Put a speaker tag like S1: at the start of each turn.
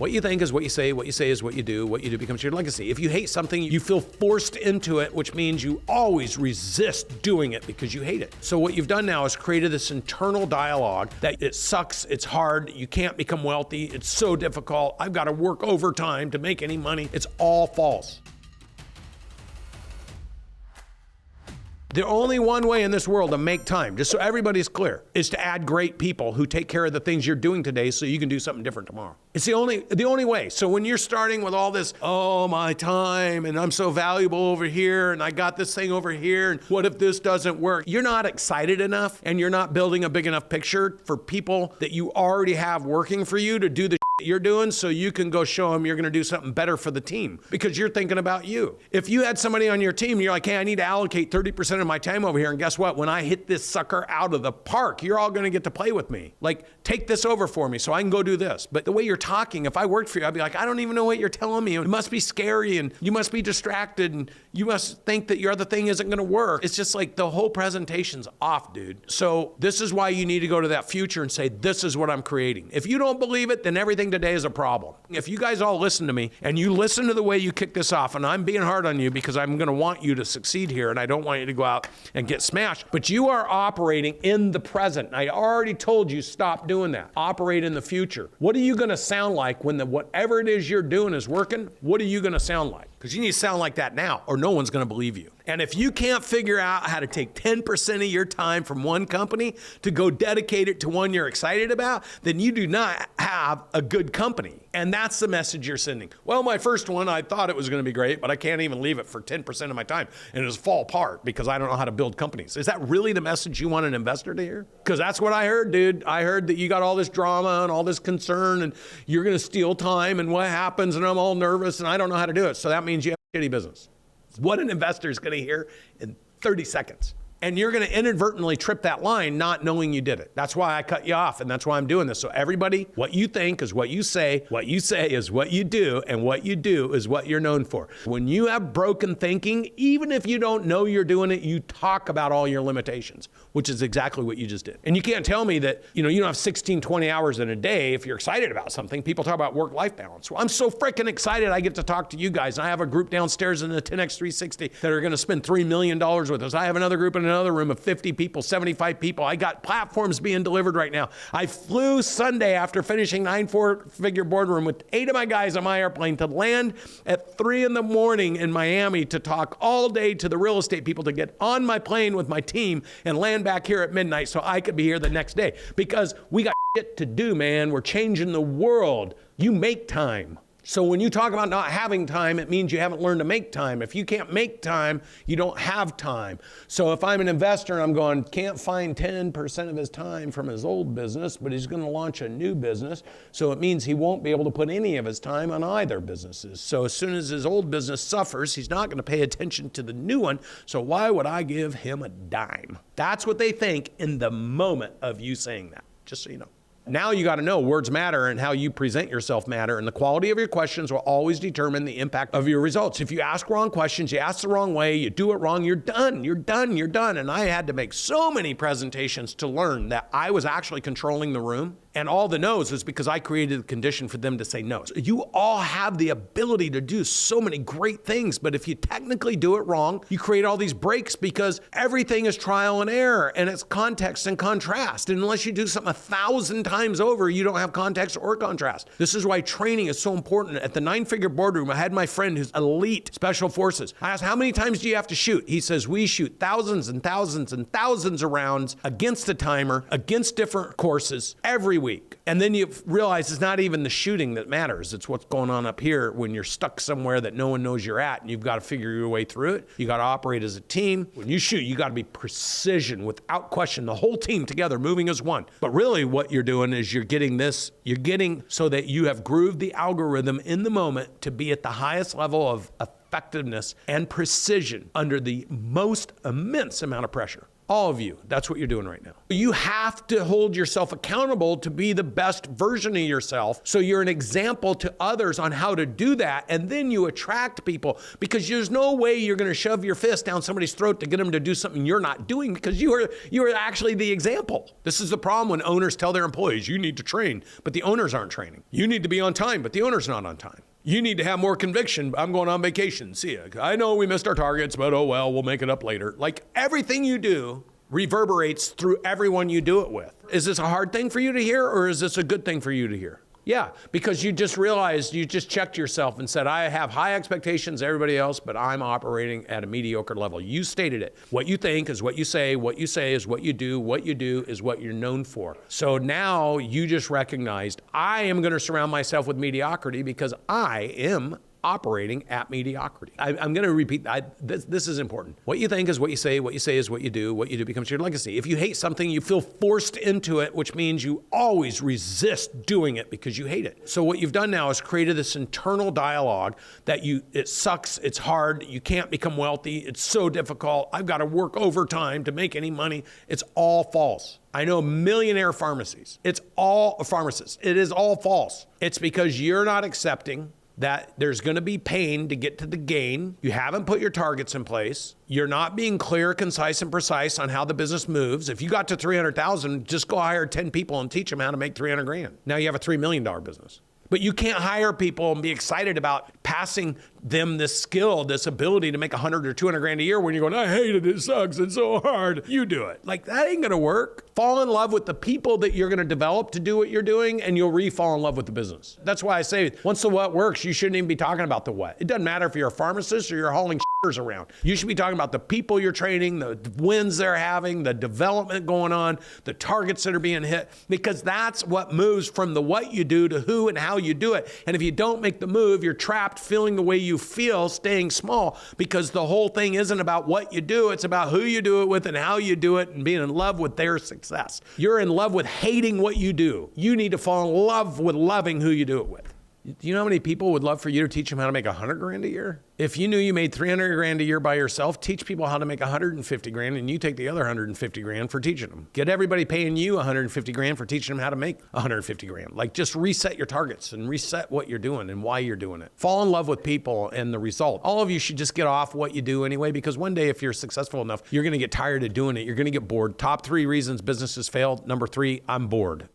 S1: What you think is what you say is what you do becomes your legacy. If you hate something, you feel forced into it, which means you always resist doing it because you hate it. So what you've done now is created this internal dialogue that it sucks, it's hard, you can't become wealthy, it's so difficult, I've got to work overtime to make any money. It's all false. The only one way in this world to make time, just so everybody's clear, is to add great people who take care of the things you're doing today so you can do something different tomorrow. It's the only way. So when you're starting with all this, oh, my time, and I'm so valuable over here, and I got this thing over here, and what if this doesn't work? You're not excited enough, and you're not building a big enough picture for people that you already have working for you to do the you're doing, so you can go show them you're going to do something better for the team because you're thinking about you. If you had somebody on your team and you're like, hey, I need to allocate 30% of my time over here, and guess what? When I hit this sucker out of the park, you're all going to get to play with me. Like, take this over for me so I can go do this. But the way you're talking, if I worked for you, I'd be like, I don't even know what you're telling me. It must be scary, and you must be distracted, and you must think that your other thing isn't going to work. It's just like the whole presentation's off, dude. So this is why you need to go to that future and say, this is what I'm creating. If you don't believe it, then everything today is a problem. If you guys all listen to me and you listen to the way you kick this off, and I'm being hard on you because I'm going to want you to succeed here and I don't want you to go out and get smashed, but you are operating in the present. I already told you stop doing that. Operate in the future. What are you going to sound like when whatever it is you're doing is working? What are you going to sound like? Because you need to sound like that now or no one's going to believe you. And if you can't figure out how to take 10% of your time from one company to go dedicate it to one you're excited about, then you do not have a good company. And that's the message you're sending. Well, my first one, I thought it was going to be great, but I can't even leave it for 10% of my time. And it'll fall apart because I don't know how to build companies. Is that really the message you want an investor to hear? Because that's what I heard, dude. I heard that you got all this drama and all this concern and you're going to steal time and what happens and I'm all nervous and I don't know how to do it. So that means you have a shitty business. It's what an investor is going to hear in 30 seconds. And you're going to inadvertently trip that line not knowing you did it. That's why I cut you off, and that's why I'm doing this. So everybody, what you think is what you say is what you do, and what you do is what you're known for. When you have broken thinking, even if you don't know you're doing it, you talk about all your limitations, which is exactly what you just did. And you can't tell me that you don't have 16, 20 hours in a day if you're excited about something. People talk about work-life balance. Well, I'm so freaking excited I get to talk to you guys. I have a group downstairs in the 10X360 that are going to spend $3 million with us. I have another group in another room of 50 people, 75 people. I got platforms being delivered right now. I flew Sunday after finishing 9 four-figure boardroom with 8 of my guys on my airplane to land at 3 in the morning in Miami to talk all day to the real estate people to get on my plane with my team and land back here at midnight so I could be here the next day because we got shit to do, man. We're changing the world. You make time. So when you talk about not having time, it means you haven't learned to make time. If you can't make time, you don't have time. So if I'm an investor and I'm going, can't find 10% of his time from his old business, but he's going to launch a new business. So it means he won't be able to put any of his time on either businesses. So as soon as his old business suffers, he's not going to pay attention to the new one. So why would I give him a dime? That's what they think in the moment of you saying that, just so you know. Now you got to know words matter and how you present yourself matter, and the quality of your questions will always determine the impact of your results. If you ask wrong questions, you ask the wrong way, you do it wrong, you're done. And I had to make so many presentations to learn that I was actually controlling the room, and all the no's is because I created the condition for them to say no. So you all have the ability to do so many great things, but if you technically do it wrong, you create all these breaks because everything is trial and error, and it's context and contrast. And unless you do something 1,000 times over, you don't have context or contrast. This is why training is so important. At the 9-figure boardroom, I had my friend who's elite special forces. I asked, how many times do you have to shoot? He says, we shoot thousands and thousands and thousands of rounds against the timer, against different courses every week. And then you realize it's not even the shooting that matters. It's what's going on up here when you're stuck somewhere that no one knows you're at and you've got to figure your way through it. You got to operate as a team. When you shoot, you got to be precision without question, the whole team together moving as one. But really what you're doing is you're getting so that you have grooved the algorithm in the moment to be at the highest level of effectiveness and precision under the most immense amount of pressure. All of you, that's what you're doing right now. You have to hold yourself accountable to be the best version of yourself, so you're an example to others on how to do that, and then you attract people, because there's no way you're going to shove your fist down somebody's throat to get them to do something you're not doing, because you are actually the example. This is the problem when owners tell their employees, you need to train, but the owners aren't training. You need to be on time, but the owner's not on time. You need to have more conviction. I'm going on vacation. See ya. I know we missed our targets, but oh well, we'll make it up later. Like, everything you do reverberates through everyone you do it with. Is this a hard thing for you to hear, or is this a good thing for you to hear? Yeah, because you just realized, you just checked yourself and said, I have high expectations, everybody else, but I'm operating at a mediocre level. You stated it. What you think is what you say is what you do is what you're known for. So now you just recognized, I am going to surround myself with mediocrity because I am operating at mediocrity. I'm going to repeat, this is important. What you think is what you say is what you do becomes your legacy. If you hate something, you feel forced into it, which means you always resist doing it because you hate it. So what you've done now is created this internal dialogue that it sucks, it's hard, you can't become wealthy, it's so difficult, I've got to work overtime to make any money. It's all false. I know millionaire pharmacies. It's all pharmacists. It is all false. It's because you're not accepting that there's going to be pain to get to the gain. You haven't put your targets in place. You're not being clear, concise, and precise on how the business moves. If you got to 300,000, just go hire 10 people and teach them how to make 300 grand. Now you have a $3 million business. But you can't hire people and be excited about passing them this skill, this ability to make 100 or 200 grand a year when you're going, I hate it, it sucks, it's so hard. You do it. Like, that ain't gonna work. Fall in love with the people that you're gonna develop to do what you're doing, and you'll re-fall in love with the business. That's why I say, once the what works, you shouldn't even be talking about the what. It doesn't matter if you're a pharmacist or you're hauling around. You should be talking about the people you're training, the wins they're having, the development going on, the targets that are being hit, because that's what moves from the what you do to who and how you do it. And if you don't make the move, you're trapped feeling the way you feel, staying small, because the whole thing isn't about what you do, it's about who you do it with and how you do it, and being in love with their success. You're in love with hating what you do. You need to fall in love with loving who you do it with. Do you know how many people would love for you to teach them how to make 100 grand a year? If you knew you made 300 grand a year by yourself, teach people how to make 150 grand, and you take the other 150 grand for teaching them. Get everybody paying you 150 grand for teaching them how to make 150 grand. Like, just reset your targets and reset what you're doing and why you're doing it. Fall in love with people and the result. All of you should just get off what you do anyway, because one day, if you're successful enough, you're going to get tired of doing it. You're going to get bored. Top 3 reasons businesses fail. Number 3, I'm bored.